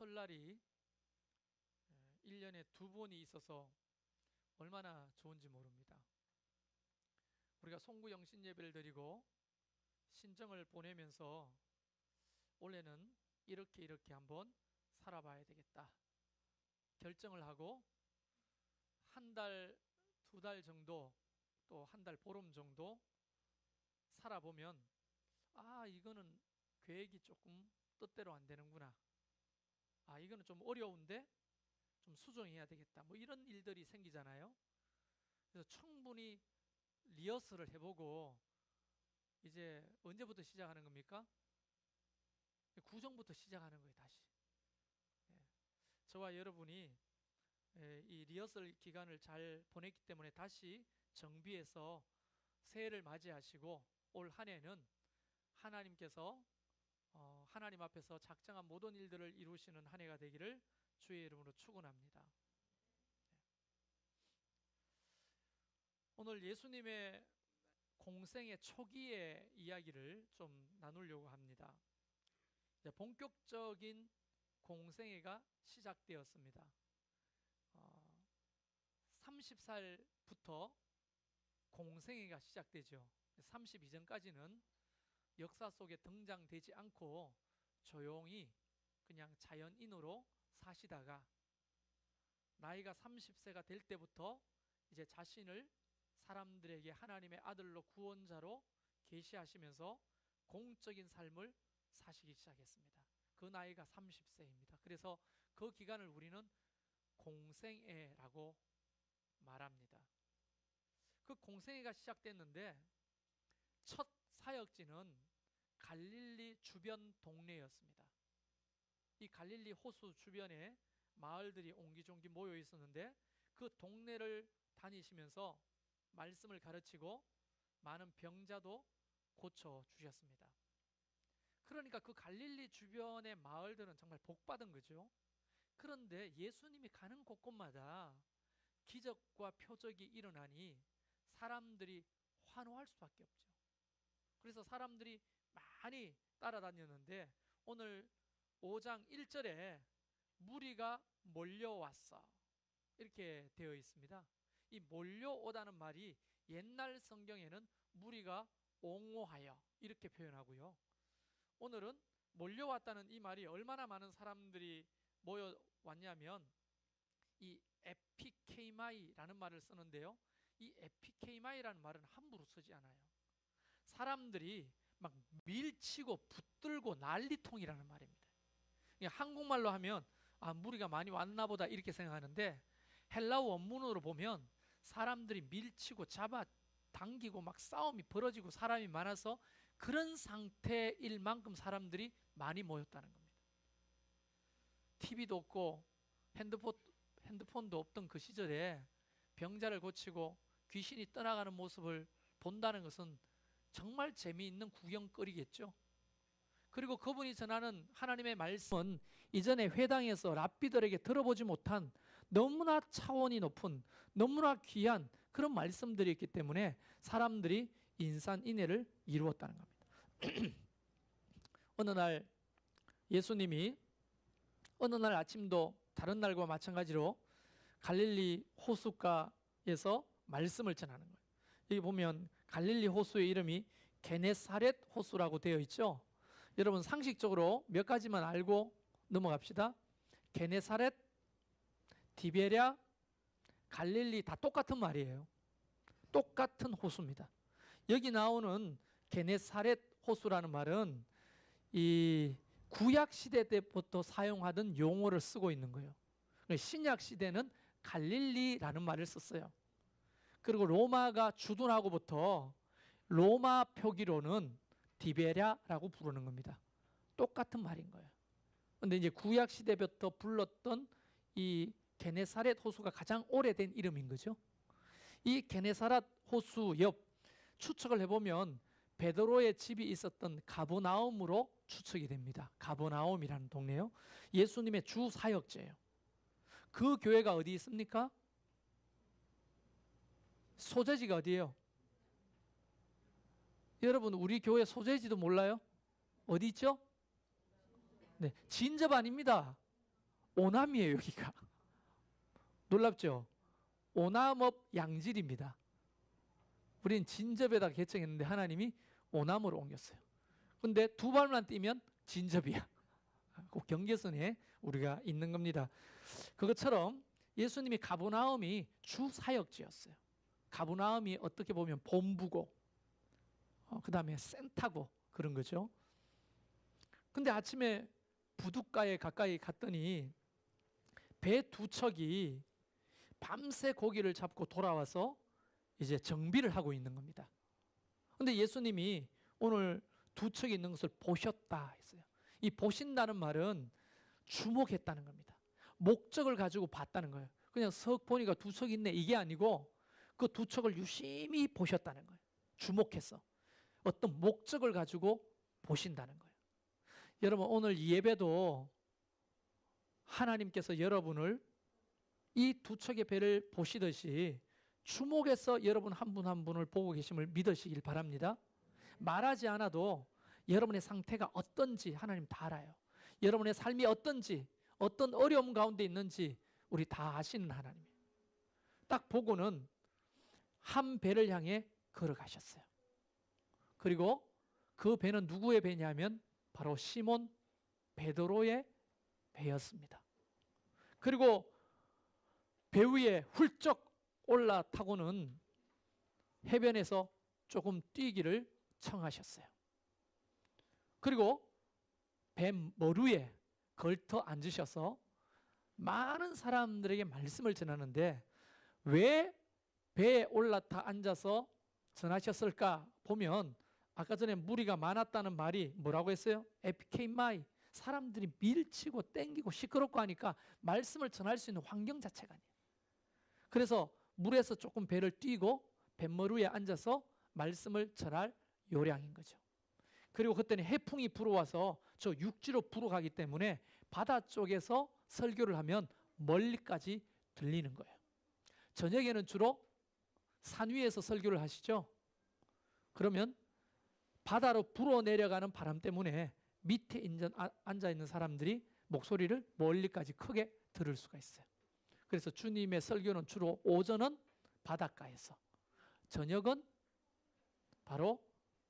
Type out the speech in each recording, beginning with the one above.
설날이 1년에 2번이 있어서 얼마나 좋은지 모릅니다. 우리가 송구영신 예배를 드리고 신정을 보내면서 올해는 이렇게 한번 살아봐야 되겠다 결정을 하고 한 달, 2달 정도, 또 한 달 보름 정도 살아보면 이거는 계획이 조금 뜻대로 안 되는구나. 이거는 좀 어려운데 좀 수정해야 되겠다. 뭐 이런 일들이 생기잖아요. 그래서 충분히 리허설을 해보고 이제 언제부터 시작하는 겁니까? 구정부터 시작하는 거예요, 다시. 저와 여러분이 이 리허설 기간을 잘 보냈기 때문에 다시 정비해서 새해를 맞이하시고 올 한 해는 하나님께서 하나님 앞에서 작정한 모든 일들을 이루시는 한 해가 되기를 주의 이름으로 축원합니다. 오늘 예수님의 공생의 초기의 이야기를 좀 나누려고 합니다. 본격적인 공생애가 시작되었습니다. 30살부터 공생애가 시작되죠. 30 이전까지는 역사 속에 등장되지 않고 조용히 그냥 자연인으로 사시다가 나이가 30세가 될 때부터 이제 자신을 사람들에게 하나님의 아들로 구원자로 계시하시면서 공적인 삶을 사시기 시작했습니다. 그 나이가 30세입니다. 그래서 그 기간을 우리는 공생애라고 말합니다. 그 공생애가 시작됐는데 첫 사역지는 갈릴리 주변 동네였습니다. 이 갈릴리 호수 주변에 마을들이 옹기종기 모여 있었는데 그 동네를 다니시면서 말씀을 가르치고 많은 병자도 고쳐주셨습니다. 그러니까 그 갈릴리 주변의 마을들은 정말 복받은 거죠. 그런데 예수님이 가는 곳곳마다 기적과 표적이 일어나니 사람들이 환호할 수밖에 없죠. 그래서 사람들이 많이 따라다녔는데 오늘 5장 1절에 무리가 몰려왔어 이렇게 되어 있습니다. 이 몰려오다는 말이 옛날 성경에는 무리가 옹호하여 이렇게 표현하고요. 오늘은 몰려왔다는 이 말이 얼마나 많은 사람들이 모여왔냐면 이 에피케이마이라는 말을 쓰는데요. 이 에피케이마이라는 말은 함부로 쓰지 않아요. 사람들이 막 밀치고 붙들고 난리통이라는 말입니다. 한국말로 하면 무리가 많이 왔나 보다 이렇게 생각하는데 헬라어 원문으로 보면 사람들이 밀치고 잡아 당기고 막 싸움이 벌어지고 사람이 많아서 그런 상태일 만큼 사람들이 많이 모였다는 겁니다. TV도 없고 핸드폰도 없던 그 시절에 병자를 고치고 귀신이 떠나가는 모습을 본다는 것은 정말 재미있는 구경거리겠죠. 그리고 그분이 전하는 하나님의 말씀은 이전에 회당에서 랍비들에게 들어보지 못한 너무나 차원이 높은 너무나 귀한 그런 말씀들이 있기 때문에 사람들이 인산인해를 이루었다는 겁니다. 어느 날 예수님이 어느 날 아침도 다른 날과 마찬가지로 갈릴리 호숫가에서 말씀을 전하는 거예요. 여기 보면 갈릴리 호수의 이름이 게네사렛 호수라고 되어 있죠. 여러분 상식적으로 몇 가지만 알고 넘어갑시다. 게네사렛, 디베랴, 갈릴리 다 똑같은 말이에요. 똑같은 호수입니다. 여기 나오는 게네사렛 호수라는 말은 이 구약 시대 때부터 사용하던 용어를 쓰고 있는 거예요. 신약 시대는 갈릴리라는 말을 썼어요. 그리고 로마가 주둔하고부터 로마 표기로는 디베랴라고 부르는 겁니다. 똑같은 말인 거예요. 그런데 이제 구약 시대부터 불렀던 이 게네사렛 호수가 가장 오래된 이름인 거죠. 이 게네사렛 호수 옆 추측을 해보면 베드로의 집이 있었던 가버나움으로 추측이 됩니다. 가버나움이라는 동네요. 예수님의 주 사역지예요. 그 교회가 어디 있습니까? 소재지가 어디예요? 여러분 우리 교회 소재지도 몰라요? 어디 있죠? 네, 진접 아닙니다. 오남이에요, 여기가. 놀랍죠? 오남업 양질입니다. 우리는 진접에다 개척했는데 하나님이 오남으로 옮겼어요. 근데 두 발만 뛰면 진접이야. 꼭 경계선에 우리가 있는 겁니다. 그것처럼 예수님이 가버나움이 주 사역지였어요. 가버나움이 어떻게 보면 본부고, 그 다음에 센터고 그런 거죠. 근데 아침에 부둣가에 가까이 갔더니 배 두 척이 밤새 고기를 잡고 돌아와서 이제 정비를 하고 있는 겁니다. 근데 예수님이 오늘 두 척이 있는 것을 보셨다 했어요. 이 보신다는 말은 주목했다는 겁니다. 목적을 가지고 봤다는 거예요. 그냥 석 보니까 두 척 있네 이게 아니고 그 두 척을 유심히 보셨다는 거예요. 주목해서 어떤 목적을 가지고 보신다는 거예요. 여러분 오늘 이 예배도 하나님께서 여러분을 이 두 척의 배를 보시듯이 주목해서 여러분 한 분 한 분을 보고 계심을 믿으시길 바랍니다. 말하지 않아도 여러분의 상태가 어떤지 하나님 다 알아요. 여러분의 삶이 어떤지, 어떤 어려움 가운데 있는지 우리 다 아시는 하나님이에요. 딱 보고는 한 배를 향해 걸어가셨어요. 그리고 그 배는 누구의 배냐면 바로 시몬 베드로의 배였습니다. 그리고 배 위에 훌쩍 올라타고는 해변에서 조금 뛰기를 청하셨어요. 그리고 배 머루에 걸터 앉으셔서 많은 사람들에게 말씀을 전하는데 왜 배에 올라타 앉아서 전하셨을까 보면 아까 전에 무리가 많았다는 말이 뭐라고 했어요? 에피케이마이, 사람들이 밀치고 땡기고 시끄럽고 하니까 말씀을 전할 수 있는 환경 자체가 아니에요. 그래서 물에서 조금 배를 띄고 뱃머루에 앉아서 말씀을 전할 요량인 거죠. 그리고 그때는 해풍이 불어와서 저 육지로 불어가기 때문에 바다 쪽에서 설교를 하면 멀리까지 들리는 거예요. 저녁에는 주로 산 위에서 설교를 하시죠. 그러면 바다로 불어 내려가는 바람 때문에 밑에 앉아있는 사람들이 목소리를 멀리까지 크게 들을 수가 있어요. 그래서 주님의 설교는 주로 오전은 바닷가에서, 저녁은 바로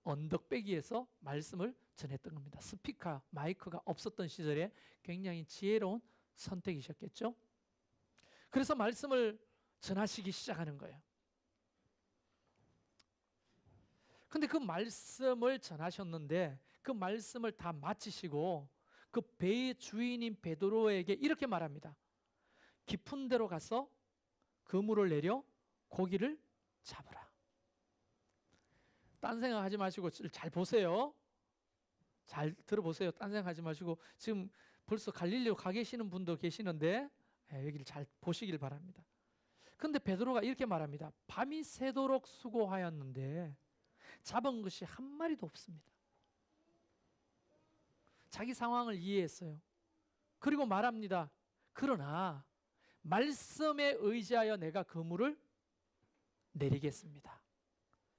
언덕배기에서 말씀을 전했던 겁니다. 스피커, 마이크가 없었던 시절에 굉장히 지혜로운 선택이셨겠죠. 그래서 말씀을 전하시기 시작하는 거예요. 근데 그 말씀을 전하셨는데 그 말씀을 다 마치시고 그 배의 주인인 베드로에게 이렇게 말합니다. 깊은 데로 가서 그물을 내려 고기를 잡으라. 딴 생각하지 마시고 잘 보세요. 잘 들어보세요. 딴 생각하지 마시고 지금 벌써 갈릴리로 가 계시는 분도 계시는데 여기를 잘 보시길 바랍니다. 근데 베드로가 이렇게 말합니다. 밤이 새도록 수고하였는데 잡은 것이 한 마리도 없습니다. 자기 상황을 이해했어요. 그리고 말합니다. 그러나 말씀에 의지하여 내가 그물을 내리겠습니다.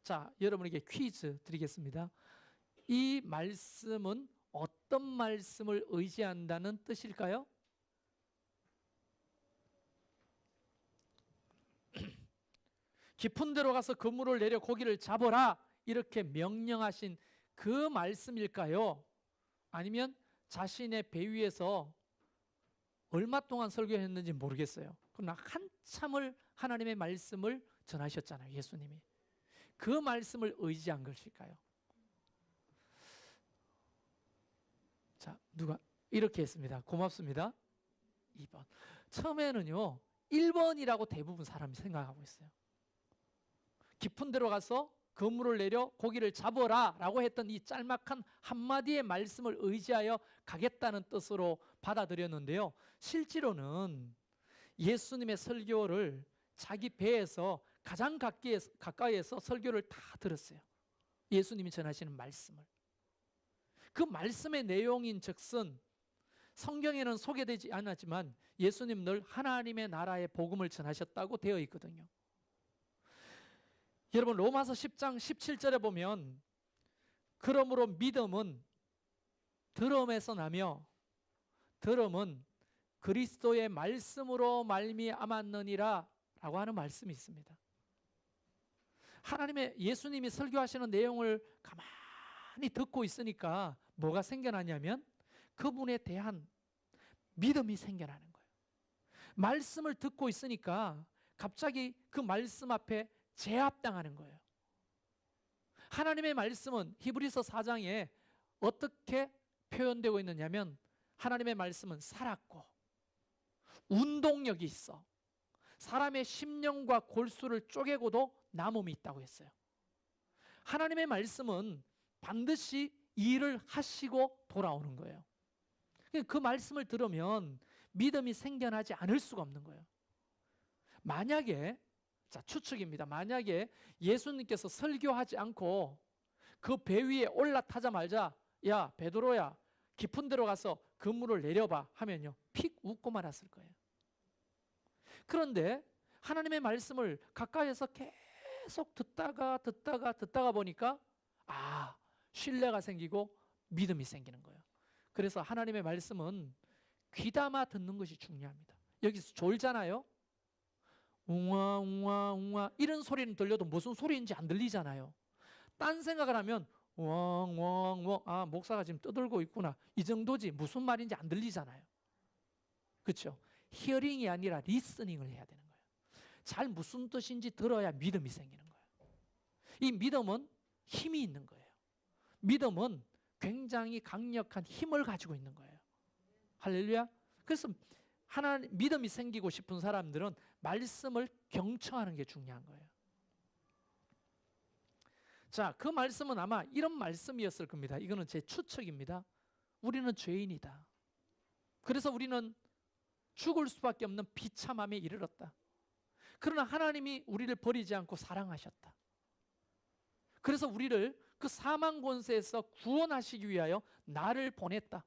자, 여러분에게 퀴즈 드리겠습니다. 이 말씀은 어떤 말씀을 의지한다는 뜻일까요? 깊은 데로 가서 그물을 내려 고기를 잡아라 이렇게 명령하신 그 말씀일까요? 아니면 자신의 배 위에서 얼마 동안 설교했는지 모르겠어요. 그러나 한참을 하나님의 말씀을 전하셨잖아요. 예수님이. 그 말씀을 의지한 것일까요? 자, 누가 이렇게 했습니다. 고맙습니다. 2번. 처음에는요 1번이라고 대부분 사람이 생각하고 있어요. 깊은 데로 가서 그물을 내려 고기를 잡아라 라고 했던 이 짤막한 한마디의 말씀을 의지하여 가겠다는 뜻으로 받아들였는데요. 실제로는 예수님의 설교를 자기 배에서 가장 가까이에서 설교를 다 들었어요. 예수님이 전하시는 말씀을. 그 말씀의 내용인 즉슨 성경에는 소개되지 않았지만 예수님 늘 하나님의 나라의 복음을 전하셨다고 되어 있거든요. 여러분 로마서 10장 17절에 보면 그러므로 믿음은 들음에서 나며 들음은 그리스도의 말씀으로 말미암았느니라 라고 하는 말씀이 있습니다. 하나님의 예수님이 설교하시는 내용을 가만히 듣고 있으니까 뭐가 생겨나냐면 그분에 대한 믿음이 생겨나는 거예요. 말씀을 듣고 있으니까 갑자기 그 말씀 앞에 제압당하는 거예요. 하나님의 말씀은 히브리서 4장에 어떻게 표현되고 있느냐면 하나님의 말씀은 살았고 운동력이 있어 사람의 심령과 골수를 쪼개고도 남음이 있다고 했어요. 하나님의 말씀은 반드시 일을 하시고 돌아오는 거예요. 그 말씀을 들으면 믿음이 생겨나지 않을 수가 없는 거예요. 만약에, 자, 추측입니다. 만약에 예수님께서 설교하지 않고 그 배 위에 올라타자마자 야, 베드로야, 깊은 데로 가서 그물을 내려봐 하면요, 픽 웃고 말았을 거예요. 그런데 하나님의 말씀을 가까이에서 계속 듣다가 보니까 신뢰가 생기고 믿음이 생기는 거예요. 그래서 하나님의 말씀은 귀담아 듣는 것이 중요합니다. 여기서 졸잖아요. 웅와 웅와 웅와 이런 소리는 들려도 무슨 소리인지 안 들리잖아요. 딴 생각을 하면 웡웡웡 목사가 지금 떠들고 있구나 이 정도지 무슨 말인지 안 들리잖아요. 그렇죠? 히어링이 아니라 리스닝을 해야 되는 거예요. 잘 무슨 뜻인지 들어야 믿음이 생기는 거예요. 이 믿음은 힘이 있는 거예요. 믿음은 굉장히 강력한 힘을 가지고 있는 거예요. 할렐루야. 그래서 믿음이 생기고 싶은 사람들은 말씀을 경청하는 게 중요한 거예요. 자, 그 말씀은 아마 이런 말씀이었을 겁니다. 이거는 제 추측입니다. 우리는 죄인이다. 그래서 우리는 죽을 수밖에 없는 비참함에 이르렀다. 그러나 하나님이 우리를 버리지 않고 사랑하셨다. 그래서 우리를 그 사망 권세에서 구원하시기 위하여 나를 보냈다.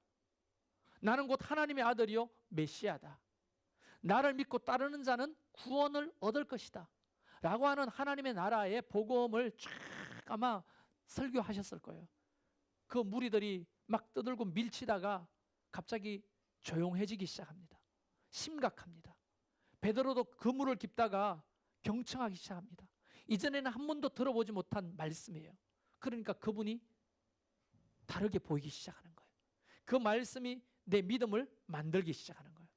나는 곧 하나님의 아들이요 메시아다. 나를 믿고 따르는 자는 구원을 얻을 것이다 라고 하는 하나님의 나라의 복음을 쫙 아마 설교하셨을 거예요. 그 무리들이 막 떠들고 밀치다가 갑자기 조용해지기 시작합니다. 심각합니다. 베드로도 그물을 깁다가 경청하기 시작합니다. 이전에는 한 번도 들어보지 못한 말씀이에요. 그러니까 그분이 다르게 보이기 시작하는 거예요. 그 말씀이 내 믿음을 만들기 시작하는 거예요.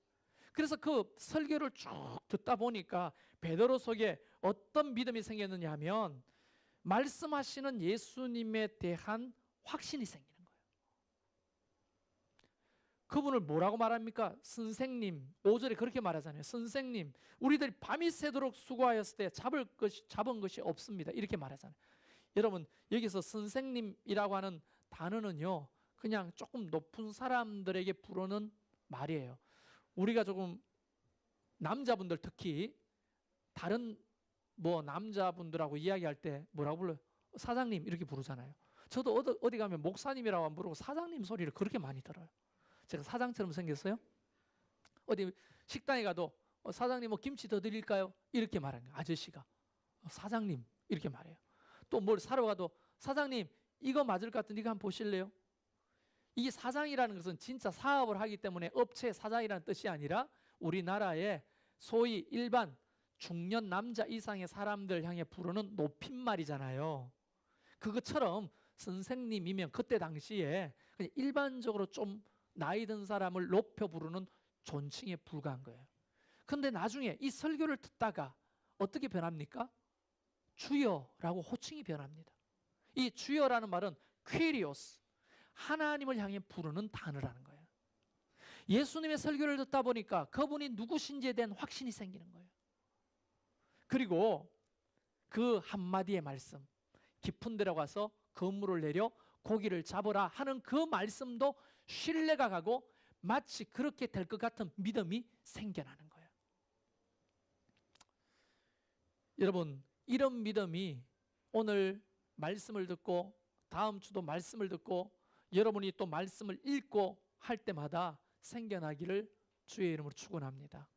그래서 그 설교를 쭉 듣다 보니까 베드로 속에 어떤 믿음이 생겼느냐 하면 말씀하시는 예수님에 대한 확신이 생기는 거예요. 그분을 뭐라고 말합니까? 선생님, 5절에 그렇게 말하잖아요. 선생님, 우리들이 밤이 새도록 수고하였을 때 잡은 것이 없습니다. 이렇게 말하잖아요. 여러분, 여기서 선생님이라고 하는 단어는요, 그냥 조금 높은 사람들에게 부르는 말이에요. 우리가 조금 남자분들 특히 다른 남자분들하고 이야기할 때 뭐라고 불러요? 사장님 이렇게 부르잖아요. 저도 어디 가면 목사님이라고 안 부르고 사장님 소리를 그렇게 많이 들어요. 제가 사장처럼 생겼어요? 어디 식당에 가도 사장님 뭐 김치 더 드릴까요? 이렇게 말하는 거예요. 아저씨가 사장님 이렇게 말해요. 또 뭘 사러 가도 사장님 이거 맞을 것 같은데 이거 한번 보실래요? 이 사장이라는 것은 진짜 사업을 하기 때문에 업체 사장이라는 뜻이 아니라 우리나라에 소위 일반 중년 남자 이상의 사람들 향해 부르는 높임말이잖아요. 그것처럼 선생님이면 그때 당시에 그냥 일반적으로 좀 나이 든 사람을 높여 부르는 존칭에 불과한 거예요. 그런데 나중에 이 설교를 듣다가 어떻게 변합니까? 주여라고 호칭이 변합니다. 이 주여라는 말은 퀴리오스, 하나님을 향해 부르는 단어라는 거예요. 예수님의 설교를 듣다 보니까 그분이 누구신지에 대한 확신이 생기는 거예요. 그리고 그 한마디의 말씀, 깊은 데로 가서 그물을 내려 고기를 잡으라 하는 그 말씀도 신뢰가 가고 마치 그렇게 될 것 같은 믿음이 생겨나는 거예요. 여러분, 이런 믿음이 오늘 말씀을 듣고 다음 주도 말씀을 듣고 여러분이 또 말씀을 읽고 할 때마다 생겨나기를 주의 이름으로 축원합니다.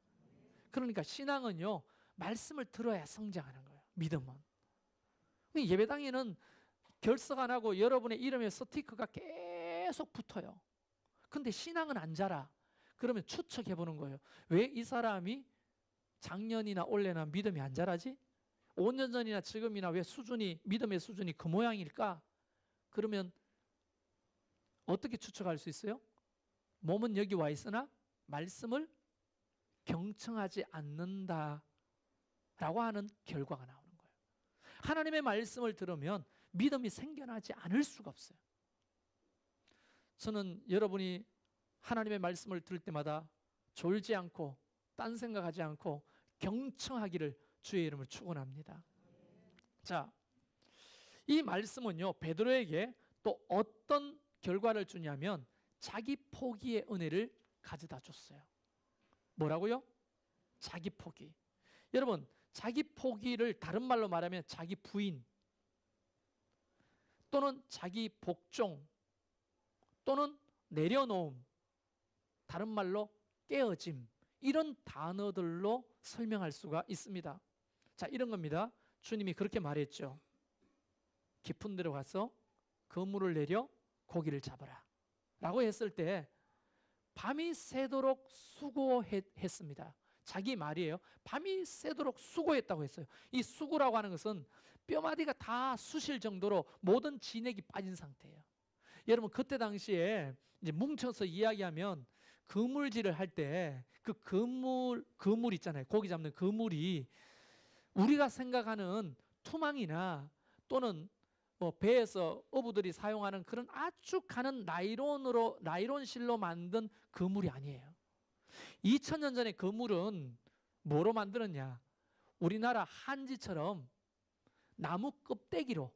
그러니까 신앙은요, 말씀을 들어야 성장하는 거예요. 믿음은. 예배당에는 결석 안 하고 여러분의 이름에 스티커가 계속 붙어요. 근데 신앙은 안 자라. 그러면 추측해 보는 거예요. 왜 이 사람이 작년이나 올해나 믿음이 안 자라지? 5년 전이나 지금이나 왜 믿음의 수준이 그 모양일까? 그러면 어떻게 추측할 수 있어요? 몸은 여기 와 있으나 말씀을 경청하지 않는다라고 하는 결과가 나오는 거예요. 하나님의 말씀을 들으면 믿음이 생겨나지 않을 수가 없어요. 저는 여러분이 하나님의 말씀을 들을 때마다 졸지 않고 딴 생각하지 않고 경청하기를 주의 이름으로 축원합니다. 자, 이 말씀은요 베드로에게 또 어떤 결과를 주냐면 자기 포기의 은혜를 가져다 줬어요. 뭐라고요? 자기 포기. 여러분, 자기 포기를 다른 말로 말하면 자기 부인 또는 자기 복종 또는 내려놓음, 다른 말로 깨어짐, 이런 단어들로 설명할 수가 있습니다. 자, 이런 겁니다. 주님이 그렇게 말했죠. 깊은 데로 가서 그물을 내려 고기를 잡아라 라고 했을 때 밤이 새도록 수고했습니다. 자기 말이에요. 밤이 새도록 수고했다고 했어요. 이 수고라고 하는 것은 뼈마디가 다 쑤실 정도로 모든 진액이 빠진 상태예요. 여러분, 그때 당시에 이제 뭉쳐서 이야기하면 그물질을 할 때 그 그물 있잖아요. 고기 잡는 그물이 우리가 생각하는 투망이나 또는 뭐 배에서 어부들이 사용하는 그런 아주 가는 나이론 실로 만든 그물이 아니에요. 2000년 전에 그물은 뭐로 만들었냐? 우리나라 한지처럼 나무 껍데기로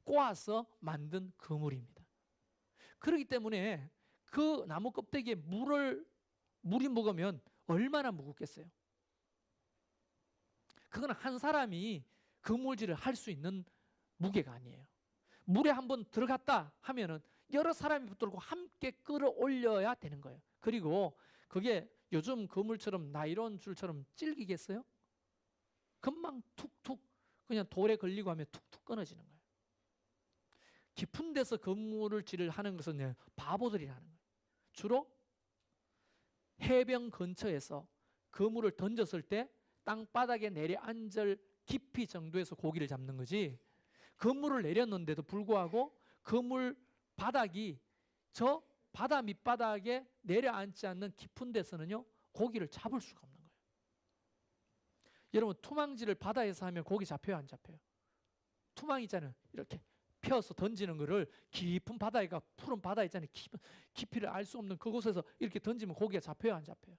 꼬아서 만든 그물입니다. 그렇기 때문에 그 나무 껍데기에 물이 묵으면 얼마나 무겁겠어요? 그건 한 사람이 그물질을 할 수 있는 무게가 아니에요. 물에 한번 들어갔다 하면은 여러 사람이 붙들고 함께 끌어올려야 되는 거예요. 그리고 그게 요즘 그물처럼 나이론 줄처럼 질기겠어요? 금방 툭툭 그냥 돌에 걸리고 하면 툭툭 끊어지는 거예요. 깊은 데서 그물질을 하는 것은 바보들이 하는 거예요. 주로 해변 근처에서 그물을 던졌을 때 땅바닥에 내려앉을 깊이 정도에서 고기를 잡는 거지, 그물을 내렸는데도 불구하고 그물 바닥이 저 바다 밑바닥에 내려앉지 않는 깊은 데서는요 고기를 잡을 수가 없는 거예요. 여러분, 투망질을 바다에서 하면 고기 잡혀요, 안 잡혀요? 투망 있잖아요. 이렇게 펴서 던지는 거를 깊은 바다가 푸른 바다 있잖아요. 깊이를 알 수 없는 그곳에서 이렇게 던지면 고기가 잡혀요, 안 잡혀요?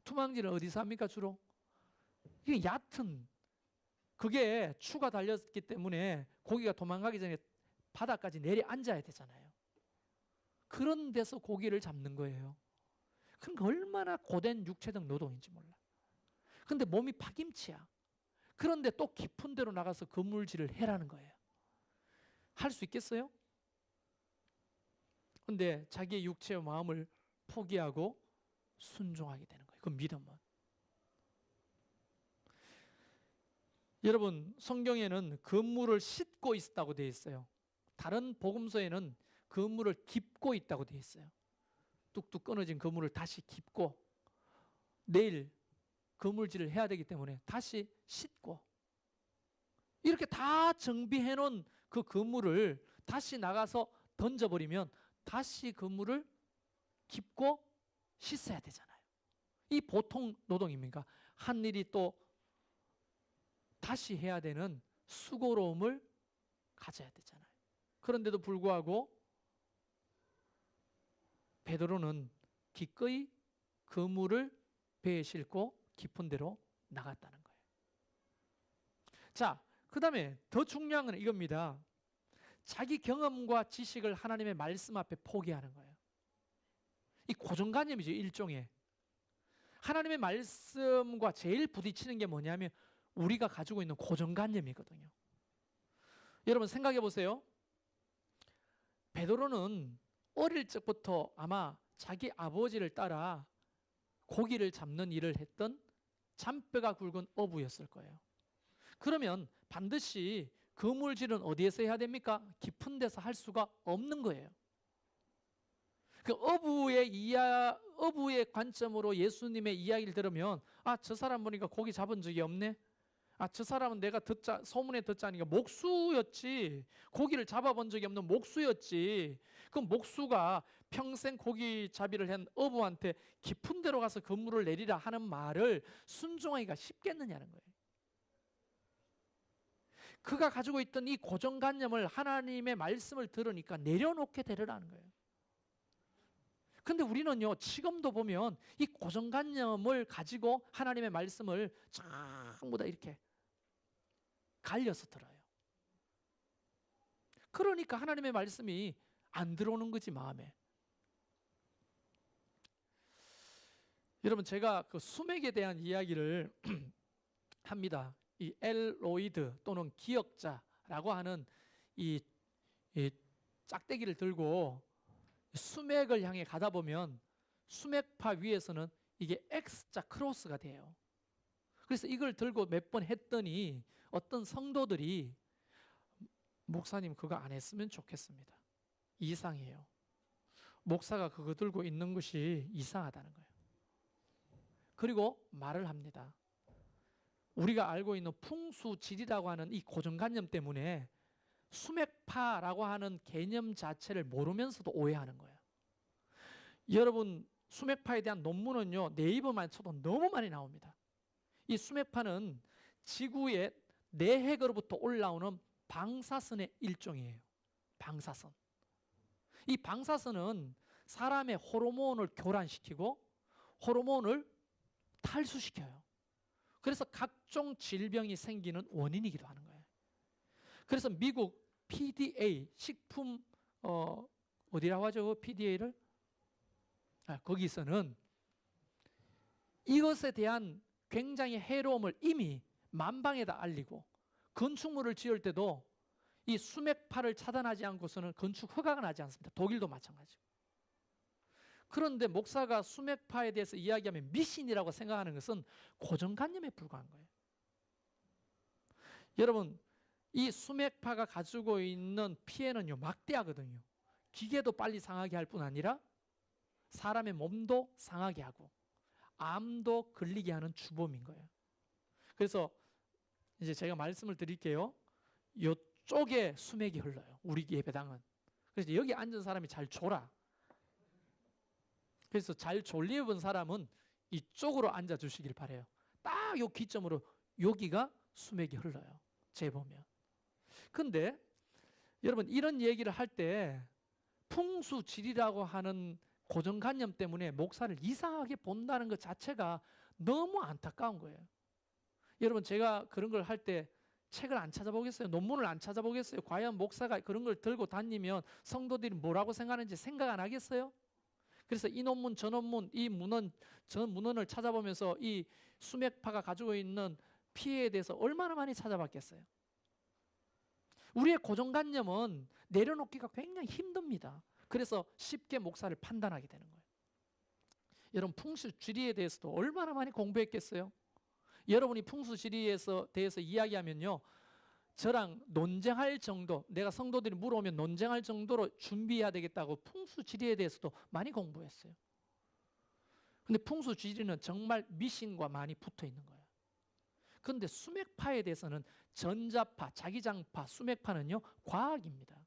투망질은 어디서 합니까, 주로? 이게 얕은, 그게 추가 달렸기 때문에 고기가 도망가기 전에 바다까지 내려앉아야 되잖아요. 그런 데서 고기를 잡는 거예요. 그러니까 얼마나 고된 육체적 노동인지 몰라. 근데 몸이 파김치야. 그런데 또 깊은 데로 나가서 그물질을 해라는 거예요. 할 수 있겠어요? 근데 자기의 육체와 마음을 포기하고 순종하게 되는 거예요. 그 믿음은. 여러분, 성경에는 그물을 싣고 있다고 되어 있어요. 다른 복음서에는 그물을 깁고 있다고 되어 있어요. 뚝뚝 끊어진 그물을 다시 깁고 내일 그물질을 해야 되기 때문에 다시 싣고, 이렇게 다 정비해 놓은 그 그물을 다시 나가서 던져버리면 다시 그물을 깁고 씻어야 되잖아요. 이 보통 노동입니까? 한 일이 또 다시 해야 되는 수고로움을 가져야 되잖아요. 그런데도 불구하고 베드로는 기꺼이 그물을 배에 싣고 깊은 데로 나갔다는 거예요. 자, 그 다음에 더 중요한 건 이겁니다. 자기 경험과 지식을 하나님의 말씀 앞에 포기하는 거예요. 이 고정관념이죠, 일종의. 하나님의 말씀과 제일 부딪히는 게 뭐냐면 우리가 가지고 있는 고정관념이거든요. 여러분 생각해 보세요. 베드로는 어릴 적부터 아마 자기 아버지를 따라 고기를 잡는 일을 했던 잔뼈가 굵은 어부였을 거예요. 그러면 반드시 그물질은 어디에서 해야 됩니까? 깊은 데서 할 수가 없는 거예요. 그 어부의 관점으로 예수님의 이야기를 들으면, 아, 저 사람 보니까 고기 잡은 적이 없네. 아, 저 사람은 내가 소문에 듣자니까 목수였지. 고기를 잡아본 적이 없는 목수였지. 그 목수가 평생 고기 잡이를 한 어부한테 깊은 데로 가서 그물을 내리라 하는 말을 순종하기가 쉽겠느냐는 거예요. 그가 가지고 있던 이 고정관념을 하나님의 말씀을 들으니까 내려놓게 되려는 거예요. 근데 우리는요, 지금도 보면 이 고정관념을 가지고 하나님의 말씀을 전부 다 이렇게 갈려서 들어요. 그러니까 하나님의 말씀이 안 들어오는 거지, 마음에. 여러분, 제가 그 수맥에 대한 이야기를 합니다. 이 엘로이드 또는 기억자라고 하는 이 짝대기를 들고 수맥을 향해 가다 보면 수맥파 위에서는 이게 X자 크로스가 돼요. 그래서 이걸 들고 몇 번 했더니 어떤 성도들이, 목사님 그거 안 했으면 좋겠습니다. 이상해요. 목사가 그거 들고 있는 것이 이상하다는 거예요. 그리고 말을 합니다. 우리가 알고 있는 풍수지리라고 하는 이 고정관념 때문에 수맥파라고 하는 개념 자체를 모르면서도 오해하는 거예요. 여러분, 수맥파에 대한 논문은요, 네이버만 쳐도 너무 많이 나옵니다. 이 수맥파는 지구의 내핵으로부터 올라오는 방사선의 일종이에요. 방사선. 이 방사선은 사람의 호르몬을 교란시키고 호르몬을 탈수시켜요. 그래서 각종 질병이 생기는 원인이기도 하는 거예요. 그래서 미국 PDA, 식품 어디라고 하죠? PDA를? 거기서는 이것에 대한 굉장히 해로움을 이미 만방에다 알리고, 건축물을 지을 때도 이 수맥파를 차단하지 않고서는 건축 허가가 나지 않습니다. 독일도 마찬가지고. 그런데 목사가 수맥파에 대해서 이야기하면 미신이라고 생각하는 것은 고정관념에 불과한 거예요. 여러분, 이 수맥파가 가지고 있는 피해는요, 막대하거든요. 기계도 빨리 상하게 할 뿐 아니라 사람의 몸도 상하게 하고 암도 걸리게 하는 주범인 거예요. 그래서 이제 제가 말씀을 드릴게요. 이쪽에 수맥이 흘러요. 우리 예배당은. 그래서 여기 앉은 사람이 잘 졸아. 그래서 잘 졸려본 사람은 이쪽으로 앉아 주시길 바래요. 딱 요 기점으로 여기가 수맥이 흘러요. 재보면. 근데 여러분, 이런 얘기를 할 때 풍수지리라고 하는 고정관념 때문에 목사를 이상하게 본다는 것 자체가 너무 안타까운 거예요. 여러분, 제가 그런 걸 할 때 책을 안 찾아보겠어요? 논문을 안 찾아보겠어요? 과연 목사가 그런 걸 들고 다니면 성도들이 뭐라고 생각하는지 생각 안 하겠어요? 그래서 이 논문, 저 논문, 이 문헌, 저 문헌을 찾아보면서 이 수맥파가 가지고 있는 피해에 대해서 얼마나 많이 찾아봤겠어요? 우리의 고정관념은 내려놓기가 굉장히 힘듭니다. 그래서 쉽게 목사를 판단하게 되는 거예요. 여러분, 풍수지리에 대해서도 얼마나 많이 공부했겠어요? 여러분이 풍수지리에 대해서 이야기하면요, 저랑 논쟁할 정도, 내가 성도들이 물어오면 논쟁할 정도로 준비해야 되겠다고 풍수지리에 대해서도 많이 공부했어요. 근데 풍수지리는 정말 미신과 많이 붙어 있는 거예요. 그런데 수맥파에 대해서는 전자파, 자기장파, 수맥파는요, 과학입니다.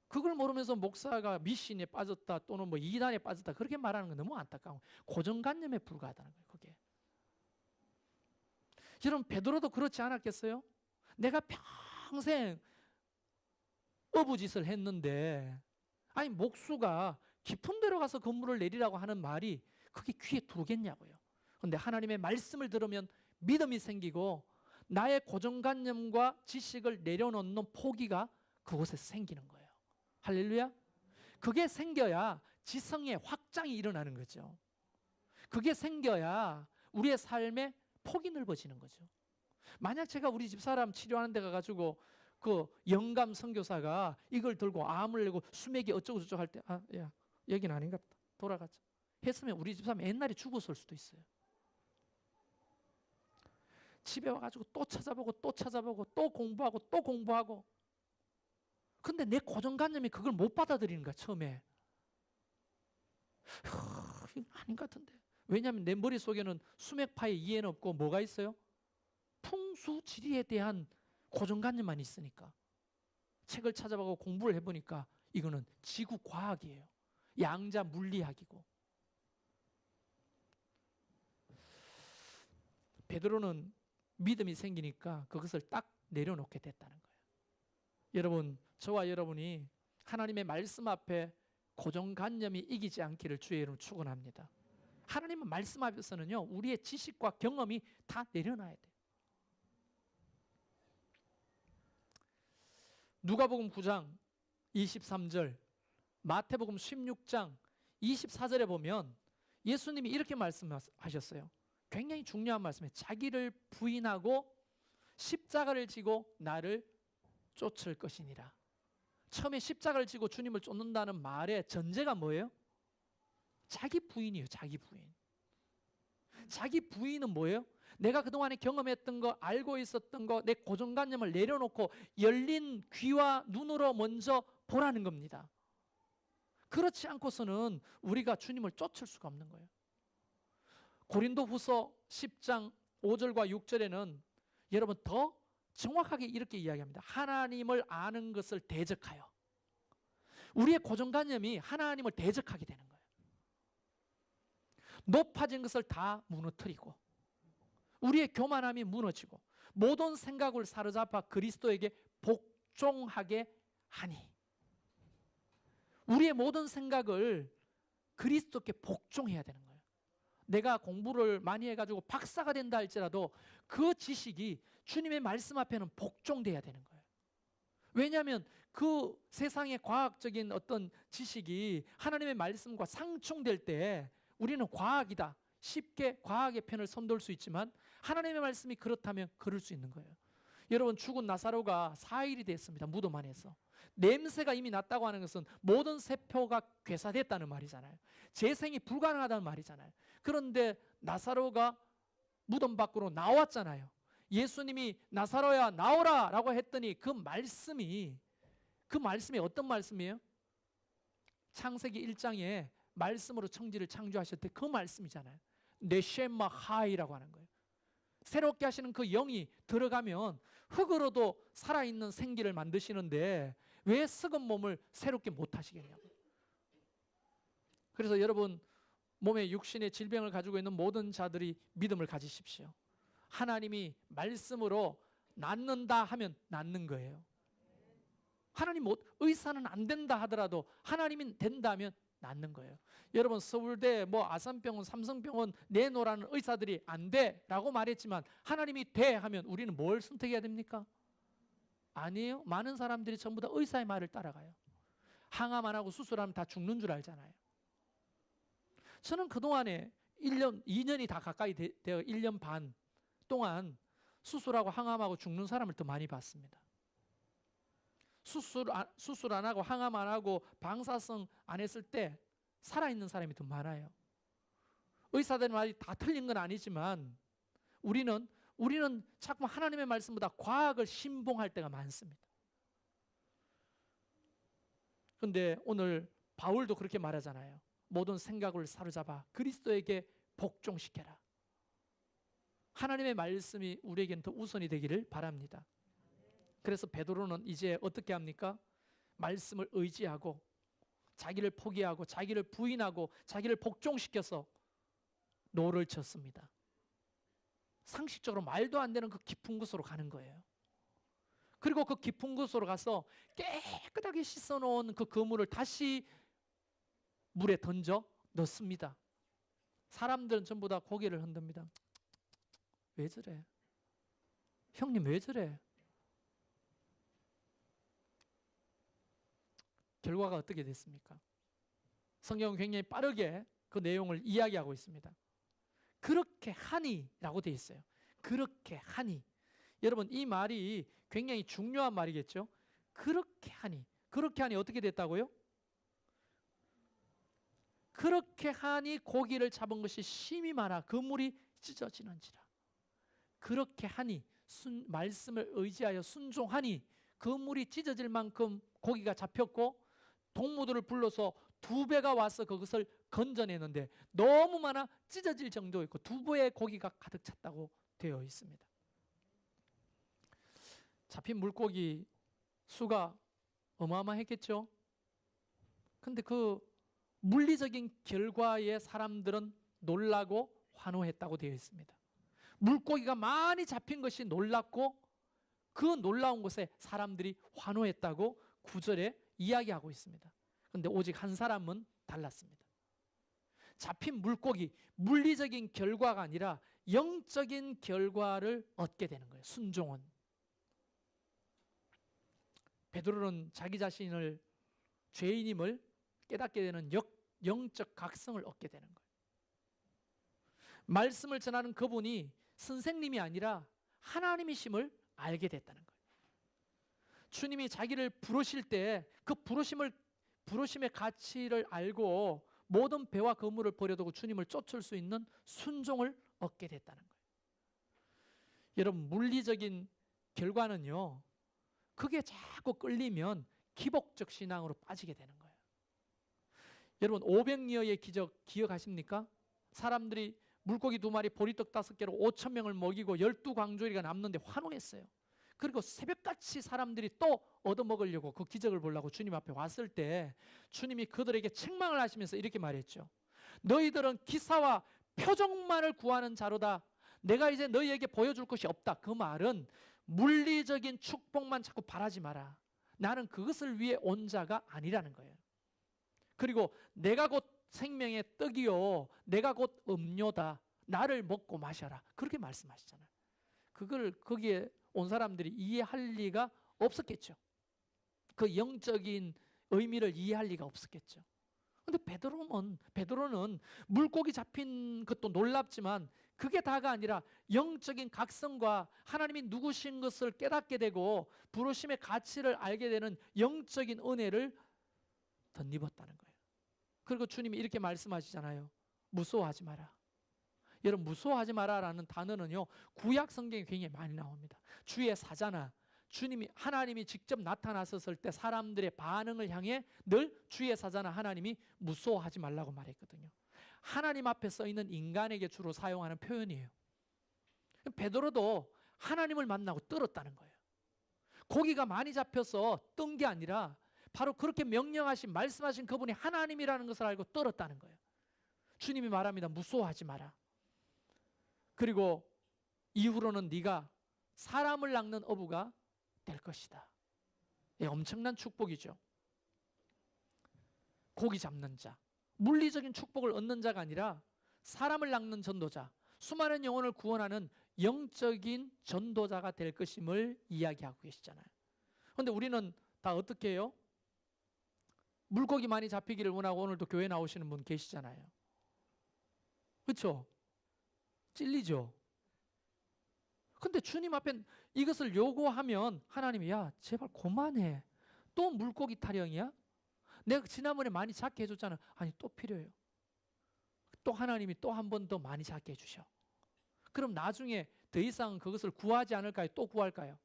그걸 모르면서 목사가 미신에 빠졌다 또는 뭐 이단에 빠졌다 그렇게 말하는 건 너무 안타까운 거예요. 고정관념에 불과하다는 거예요. 그게. 여러분, 베드로도 그렇지 않았겠어요? 내가 평생 어부짓을 했는데, 아니 목수가 깊은 데로 가서 건물을 내리라고 하는 말이 그게 귀에 들어오겠냐고요. 그런데 하나님의 말씀을 들으면 믿음이 생기고 나의 고정관념과 지식을 내려놓는 포기가 그곳에서 생기는 거예요. 할렐루야. 그게 생겨야 지성의 확장이 일어나는 거죠. 그게 생겨야 우리의 삶에 폭이 넓어지는 거죠. 만약 제가 우리 집사람 치료하는 데 가가지고 그 영감 선교사가 이걸 들고 암을 내고 수맥이 어쩌고 저쩌고 할 때, 아, 야, 여긴 아닌가 보다, 돌아가자 했으면 우리 집사람 옛날에 죽었을 수도 있어요. 집에 와가지고 또 찾아보고 또 찾아보고 또 공부하고 또 공부하고. 근데 내 고정관념이 그걸 못 받아들이는 거야, 처음에. 아닌 것 같은데. 왜냐하면 내 머릿속에는 수맥파의 이해는 없고 뭐가 있어요? 풍수지리에 대한 고정관념만 있으니까. 책을 찾아보고 공부를 해보니까 이거는 지구과학이에요. 양자 물리학이고. 베드로는 믿음이 생기니까 그것을 딱 내려놓게 됐다는 거예요. 여러분, 저와 여러분이 하나님의 말씀 앞에 고정관념이 이기지 않기를 주의 이름으로 축원합니다. 하나님의 말씀 앞에서는요, 우리의 지식과 경험이 다 내려놔야 돼요. 누가복음 9장 23절, 마태복음 16장 24절에 보면 예수님이 이렇게 말씀하셨어요. 굉장히 중요한 말씀이에요. 자기를 부인하고 십자가를 지고 나를 쫓을 것이니라. 처음에 십자가를 지고 주님을 쫓는다는 말의 전제가 뭐예요? 자기 부인이에요. 자기 부인. 자기 부인은 뭐예요? 내가 그동안에 경험했던 거, 알고 있었던 거, 내 고정관념을 내려놓고 열린 귀와 눈으로 먼저 보라는 겁니다. 그렇지 않고서는 우리가 주님을 쫓을 수가 없는 거예요. 고린도후서 10장 5절과 6절에는 여러분 더 정확하게 이렇게 이야기합니다. 하나님을 아는 것을 대적하여. 우리의 고정관념이 하나님을 대적하게 되는 거예요. 높아진 것을 다 무너뜨리고 우리의 교만함이 무너지고 모든 생각을 사로잡아 그리스도에게 복종하게 하니. 우리의 모든 생각을 그리스도께 복종해야 되는 거예요. 내가 공부를 많이 해가지고 박사가 된다 할지라도 그 지식이 주님의 말씀 앞에는 복종돼야 되는 거예요. 왜냐하면 그 세상의 과학적인 어떤 지식이 하나님의 말씀과 상충될 때 우리는 과학이다, 쉽게 과학의 편을 선도할 수 있지만 하나님의 말씀이 그렇다면 그럴 수 있는 거예요. 여러분, 죽은 나사로가 4일이 됐습니다. 무덤 안에서. 냄새가 이미 났다고 하는 것은 모든 세포가 괴사됐다는 말이잖아요. 재생이 불가능하다는 말이잖아요. 그런데 나사로가 무덤 밖으로 나왔잖아요. 예수님이 나사로야 나오라 라고 했더니 그 말씀이 어떤 말씀이에요? 창세기 1장에 말씀으로 천지를 창조하실 때 그 말씀이잖아요. 네셰마 하이라고 하는 거예요. 새롭게 하시는 그 영이 들어가면 흙으로도 살아있는 생기를 만드시는데 왜 썩은 몸을 새롭게 못 하시겠냐고요. 그래서 여러분, 몸에 육신의 질병을 가지고 있는 모든 자들이 믿음을 가지십시오. 하나님이 말씀으로 낫는다 하면 낫는 거예요. 하나님 의사는 안 된다 하더라도 하나님이 된다면 낫는 거예요. 여러분, 서울대 아산병원, 삼성병원 내놓으라는 의사들이 안 돼라고 말했지만 하나님이 돼 하면 우리는 뭘 선택해야 됩니까? 아니에요. 많은 사람들이 전부 다 의사의 말을 따라가요. 항암 안 하고 수술하면 다 죽는 줄 알잖아요. 저는 그동안에 1년, 2년이 다 가까이 되어 1년 반 동안 수술하고 항암하고 죽는 사람을 더 많이 봤습니다. 수술 안 하고 항암 안 하고 방사성 안 했을 때 살아있는 사람이 더 많아요. 의사들의 말이 다 틀린 건 아니지만 우리는 자꾸 하나님의 말씀보다 과학을 신봉할 때가 많습니다. 그런데 오늘 바울도 그렇게 말하잖아요. 모든 생각을 사로잡아 그리스도에게 복종시켜라. 하나님의 말씀이 우리에게는 더 우선이 되기를 바랍니다. 그래서 베드로는 이제 어떻게 합니까? 말씀을 의지하고 자기를 포기하고 자기를 부인하고 자기를 복종시켜서 노를 쳤습니다. 상식적으로 말도 안 되는 그 깊은 곳으로 가는 거예요. 그리고 그 깊은 곳으로 가서 깨끗하게 씻어놓은 그 그물을 다시 물에 던져 넣습니다. 사람들은 전부 다 고개를 흔듭니다. 왜 저래? 형님 왜 저래? 결과가 어떻게 됐습니까? 성경은 굉장히 빠르게 그 내용을 이야기하고 있습니다. 그렇게 하니라고 되어 있어요. 그렇게 하니. 여러분, 이 말이 굉장히 중요한 말이겠죠? 그렇게 하니. 그렇게 하니 어떻게 됐다고요? 그렇게 하니 고기를 잡은 것이 심히 많아 그물이 찢어지는지라. 그렇게 하니, 말씀을 의지하여 순종하니 그물이 찢어질 만큼 고기가 잡혔고 동무들을 불러서 2배가 와서 그것을 건져내는데 너무 많아 찢어질 정도였고 2배의 고기가 가득 찼다고 되어 있습니다. 잡힌 물고기 수가 어마어마했겠죠. 근데 그 물리적인 결과에 사람들은 놀라고 환호했다고 되어 있습니다. 물고기가 많이 잡힌 것이 놀랍고 그 놀라운 것에 사람들이 환호했다고 9절에 이야기하고 있습니다. 그런데 오직 한 사람은 달랐습니다. 잡힌 물고기, 물리적인 결과가 아니라 영적인 결과를 얻게 되는 거예요. 순종은. 베드로는 자기 자신을 죄인임을 깨닫게 되는 영적 각성을 얻게 되는 거예요. 말씀을 전하는 그분이 선생님이 아니라 하나님이심을 알게 됐다는 거예요. 주님이 자기를 부르실 때 그 부르심의 가치를 알고 모든 배와 그물을 버려두고 주님을 쫓을 수 있는 순종을 얻게 됐다는 거예요. 여러분, 물리적인 결과는요, 그게 자꾸 끌리면 기복적 신앙으로 빠지게 되는 거예요. 여러분, 500리어의 기적 기억하십니까? 사람들이 물고기 2마리, 보리떡 5개로 5,000명을 먹이고 12광주리가 남는데 환호했어요. 그리고 새벽같이 사람들이 또 얻어먹으려고 그 기적을 보려고 주님 앞에 왔을 때 주님이 그들에게 책망을 하시면서 이렇게 말했죠. 너희들은 기사와 표적만을 구하는 자로다. 내가 이제 너희에게 보여줄 것이 없다. 그 말은 물리적인 축복만 자꾸 바라지 마라. 나는 그것을 위해 온 자가 아니라는 거예요. 그리고 내가 곧 생명의 떡이요 내가 곧 음료다. 나를 먹고 마셔라. 그렇게 말씀하시잖아요. 그걸 거기에 온 사람들이 이해할 리가 없었겠죠. 그 영적인 의미를 이해할 리가 없었겠죠. 근데 베드로는 물고기 잡힌 것도 놀랍지만 그게 다가 아니라 영적인 각성과 하나님이 누구신 것을 깨닫게 되고 부르심의 가치를 알게 되는 영적인 은혜를 덧입었다는 거예요. 그리고 주님이 이렇게 말씀하시잖아요. 무서워하지 마라. 여러분, 무서워하지 마라라는 단어는요, 구약 성경에 굉장히 많이 나옵니다. 주의 사자나 하나님이 직접 나타났었을 때 사람들의 반응을 향해 늘 주의 사자나 하나님이 무서워하지 말라고 말했거든요. 하나님 앞에 써 있는 인간에게 주로 사용하는 표현이에요. 베드로도 하나님을 만나고 떨었다는 거예요. 고기가 많이 잡혀서 뜬 게 아니라 바로 그렇게 명령하신 말씀하신 그분이 하나님이라는 것을 알고 떨었다는 거예요. 주님이 말합니다. 무서워하지 마라. 그리고 이후로는 네가 사람을 낚는 어부가 될 것이다. 예, 엄청난 축복이죠. 고기 잡는 자, 물리적인 축복을 얻는 자가 아니라 사람을 낚는 전도자, 수많은 영혼을 구원하는 영적인 전도자가 될 것임을 이야기하고 계시잖아요. 그런데 우리는 다 어떻게 해요? 물고기 많이 잡히기를 원하고 오늘도 교회 나오시는 분 계시잖아요. 그렇죠? 찔리죠? 근데 주님 앞에 이것을 요구하면 하나님이 야 제발 그만해. 또 물고기 타령이야? 내가 지난번에 많이 작게 해줬잖아. 아니 또 필요해요. 또 하나님이 또 한 번 더 많이 작게 해주셔. 그럼 나중에 더 이상 그것을 구하지 않을까요? 또 구할까요?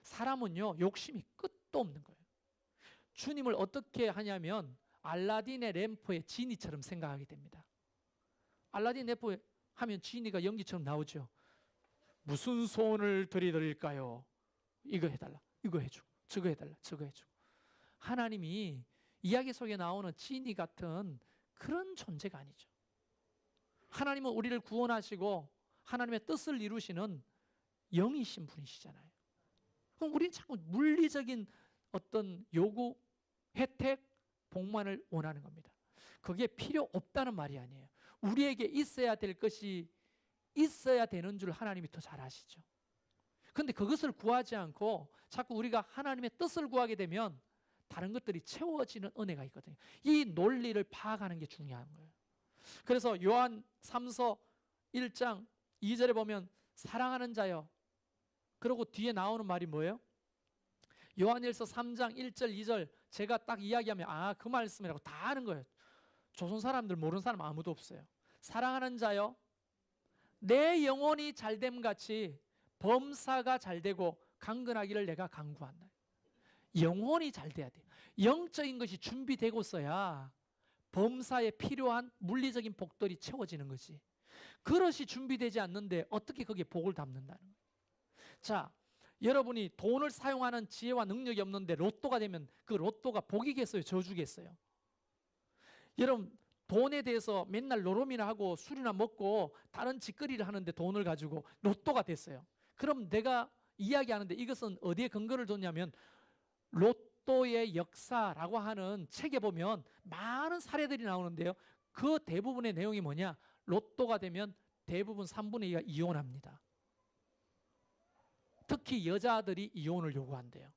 사람은요 욕심이 끝도 없는 거예요. 주님을 어떻게 하냐면 알라딘의 램프의 지니처럼 생각하게 됩니다. 알라딘 램프 하면 지니가 연기처럼 나오죠. 무슨 소원을 드릴까요? 이거 해달라, 이거 해주고, 저거 해달라, 저거 해주고. 하나님이 이야기 속에 나오는 지니 같은 그런 존재가 아니죠. 하나님은 우리를 구원하시고 하나님의 뜻을 이루시는 영이신 분이시잖아요. 그럼 우리는 자꾸 물리적인 어떤 요구, 혜택, 복만을 원하는 겁니다. 그게 필요 없다는 말이 아니에요. 우리에게 있어야 될 것이 있어야 되는 줄 하나님이 더 잘 아시죠. 그런데 그것을 구하지 않고 자꾸 우리가 하나님의 뜻을 구하게 되면 다른 것들이 채워지는 은혜가 있거든요. 이 논리를 파악하는 게 중요한 거예요. 그래서 요한 3서 1장 2절에 보면 사랑하는 자여, 그리고 뒤에 나오는 말이 뭐예요? 요한일서 3장 1절 2절 제가 딱 이야기하면 아, 그 말씀이라고 다 아는 거예요. 조선 사람들 모르는 사람 아무도 없어요. 사랑하는 자여, 내 영혼이 잘됨 같이 범사가 잘되고 강건하기를 내가 간구한다. 영혼이 잘 돼야 돼요. 영적인 것이 준비되고서야 범사에 필요한 물리적인 복들이 채워지는 거지. 그릇이 준비되지 않는데 어떻게 거기에 복을 담는다는 거예요. 자, 여러분이 돈을 사용하는 지혜와 능력이 없는데 로또가 되면 그 로또가 복이겠어요? 저주겠어요? 여러분, 돈에 대해서 맨날 노름이나 하고 술이나 먹고 다른 짓거리를 하는데 돈을 가지고 로또가 됐어요. 그럼 내가 이야기하는데 이것은 어디에 근거를 뒀냐면 로또의 역사라고 하는 책에 보면 많은 사례들이 나오는데요. 그 대부분의 내용이 뭐냐? 로또가 되면 대부분 3분의 2가 이혼합니다. 특히 여자들이 이혼을 요구한대요.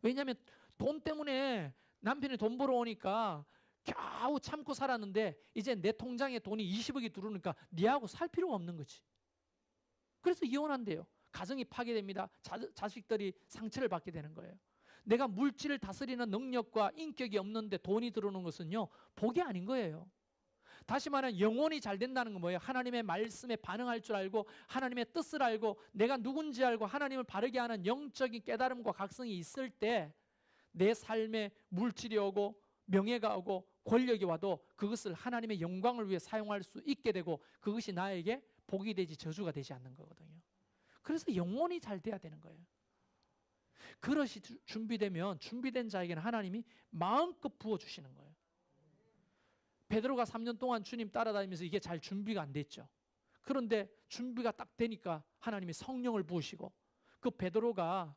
왜냐하면 돈 때문에 남편이 돈 벌어오니까 겨우 참고 살았는데 이제 내 통장에 돈이 20억이 들어오니까 니하고 살 필요가 없는 거지. 그래서 이혼한대요. 가정이 파괴됩니다. 자식들이 상처를 받게 되는 거예요. 내가 물질을 다스리는 능력과 인격이 없는데 돈이 들어오는 것은요, 복이 아닌 거예요. 다시 말하면 영혼이 잘 된다는 건 뭐예요? 하나님의 말씀에 반응할 줄 알고 하나님의 뜻을 알고 내가 누군지 알고 하나님을 바르게 하는 영적인 깨달음과 각성이 있을 때 내 삶에 물질이 오고 명예가 오고 권력이 와도 그것을 하나님의 영광을 위해 사용할 수 있게 되고 그것이 나에게 복이 되지 저주가 되지 않는 거거든요. 그래서 영혼이 잘 돼야 되는 거예요. 그릇이 준비되면 준비된 자에게는 하나님이 마음껏 부어주시는 거예요. 베드로가 3년 동안 주님 따라다니면서 이게 잘 준비가 안 됐죠. 그런데 준비가 딱 되니까 하나님이 성령을 부으시고 그 베드로가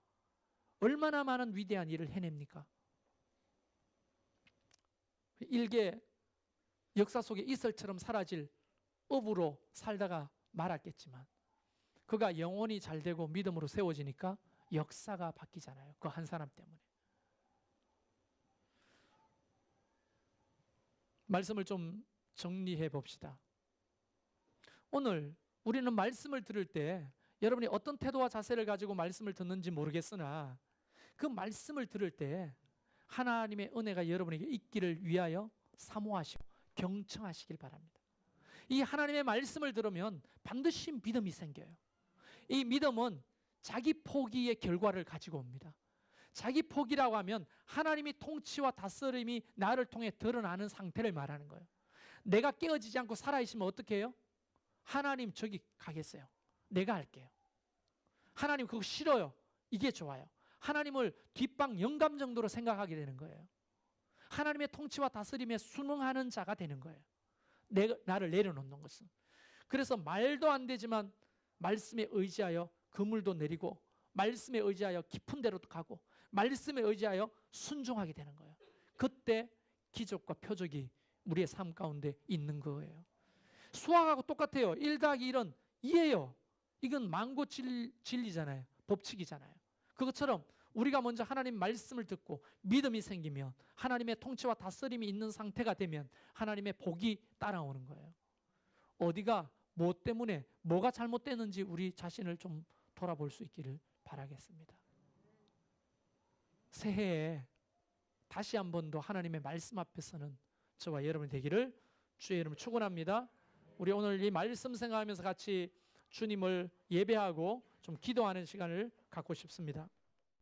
얼마나 많은 위대한 일을 해냅니까? 일개 역사 속에 이슬처럼 사라질 업으로 살다가 말았겠지만 그가 영혼이 잘 되고 믿음으로 세워지니까 역사가 바뀌잖아요. 그 한 사람 때문에. 말씀을 좀 정리해 봅시다. 오늘 우리는 말씀을 들을 때 여러분이 어떤 태도와 자세를 가지고 말씀을 듣는지 모르겠으나 그 말씀을 들을 때 하나님의 은혜가 여러분에게 있기를 위하여 사모하시고 경청하시길 바랍니다. 이 하나님의 말씀을 들으면 반드시 믿음이 생겨요. 이 믿음은 자기 포기의 결과를 가지고 옵니다. 자기 포기라고 하면 하나님이 통치와 다스림이 나를 통해 드러나는 상태를 말하는 거예요. 내가 깨어지지 않고 살아있으면 어떻게 해요? 하나님 저기 가겠어요. 내가 할게요. 하나님 그거 싫어요. 이게 좋아요. 하나님을 뒷방 영감 정도로 생각하게 되는 거예요. 하나님의 통치와 다스림에 순응하는 자가 되는 거예요. 나를 내려놓는 것은. 그래서 말도 안 되지만 말씀에 의지하여 그물도 내리고 말씀에 의지하여 깊은 데로도 가고 말씀에 의지하여 순종하게 되는 거예요. 그때 기적과 표적이 우리의 삶 가운데 있는 거예요. 수학하고 똑같아요. 1 더하기 1은 2예요. 이건 만고 진리잖아요. 법칙이잖아요. 그것처럼 우리가 먼저 하나님 말씀을 듣고 믿음이 생기면 하나님의 통치와 다스림이 있는 상태가 되면 하나님의 복이 따라오는 거예요. 어디가 뭐 때문에 뭐가 잘못됐는지 우리 자신을 좀 돌아볼 수 있기를 바라겠습니다. 새해에 다시 한 번 더 하나님의 말씀 앞에서는 저와 여러분이 되기를 주의 이름으로 축원합니다. 우리 오늘 이 말씀 생각하면서 같이 주님을 예배하고 좀 기도하는 시간을 갖고 싶습니다.